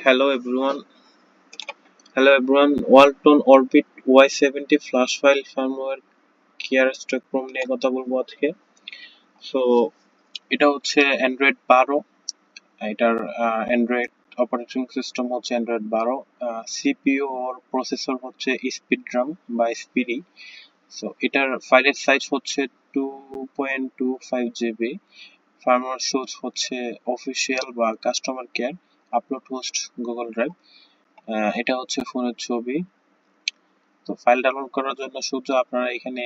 Hello everyone. Hello everyone. Walton Orbit Y70 flash file firmware care stock ROM নিয়ে কথা বলবো আজকে। So এটা হচ্ছে অ্যান্ড্রয়েড 12। এটার অ্যান্ড্রয়েড অপারেটিং সিস্টেম হচ্ছে অ্যান্ড্রয়েড 12। সিপিইউ ওর প্রসেসর হচ্ছে স্পিডরাম বা স্পিডি। সো এটার ফাইলের সাইজ হচ্ছে 2.25 জিবি। ফার্মওয়্যার সোর্স হচ্ছে অফিসিয়াল বা customer care, upload host Google drive. এটা হচ্ছে ফোনের ছবি। তো ফাইল ডাউনলোড করার জন্য শুধু আপনারা এখানে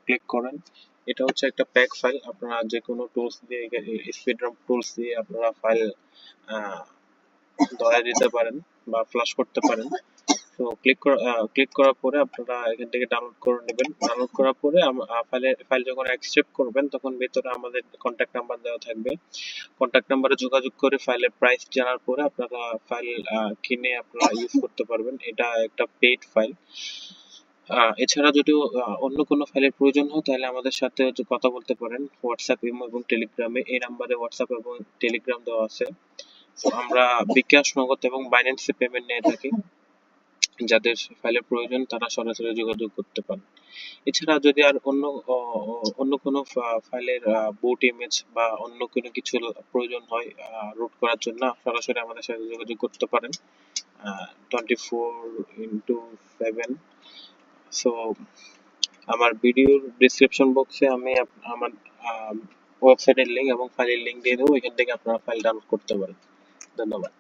ক্লিক করেন। এটা হচ্ছে একটা প্যাক ফাইল। আপনারা যে কোনো টুলস দিয়ে, স্পিডরাম টুলস দিয়ে আপনারা ফাইল ধরায় দিতে পারেন বা ফ্লাশ করতে পারেন। তো ক্লিক করার পরে আপনারা এখান থেকে ডাউনলোড করে নেবেন। ডাউনলোড করার পরে ফাইল যখন অ্যাকসেপ্ট করবেন তখন ভেতরে আমাদের কন্ট্যাক্ট নাম্বার দেওয়া থাকবে। কন্ট্যাক্ট নাম্বারে যোগাযোগ করে ফাইলের প্রাইস জানার পরে আপনারা ফাইল কিনে আপনারা ইউজ করতে পারবেন। এটা একটা পেইড ফাইল। এছাড়া যদিও অন্য কোনো ফাইলের প্রয়োজন হয় তাহলে আমাদের সাথে কথা বলতে পারেন হোয়াটসঅ্যাপ, ইমো এবং টেলিগ্রামে। এই নাম্বারে হোয়াটসঅ্যাপ এবং টেলিগ্রাম দেওয়া আছে। তো আমরা বিকাশ, নগদ এবং বাইন্যান্সে পেমেন্ট নিয়ে থাকি। যাদের ফাইলের প্রয়োজন তারা সরাসরি যোগাযোগ করতে পারেন। এছাড়া যদি আর অন্য কোনো ফাইলের বুট ইমেজ বা অন্য কোনো কিছু প্রয়োজন হয় রুট করার জন্য, সরাসরি আমাদের সাথে যোগাযোগ করতে পারেন 24/7। সো আমার ভিডিওর ডিসক্রিপশন বক্সে আমি আমার ওয়েবসাইটের লিঙ্ক এবং ফাইলের লিঙ্ক দিয়ে দেবো। এখান থেকে আপনারা ফাইল ডাউনলোড করতে পারেন। ধন্যবাদ।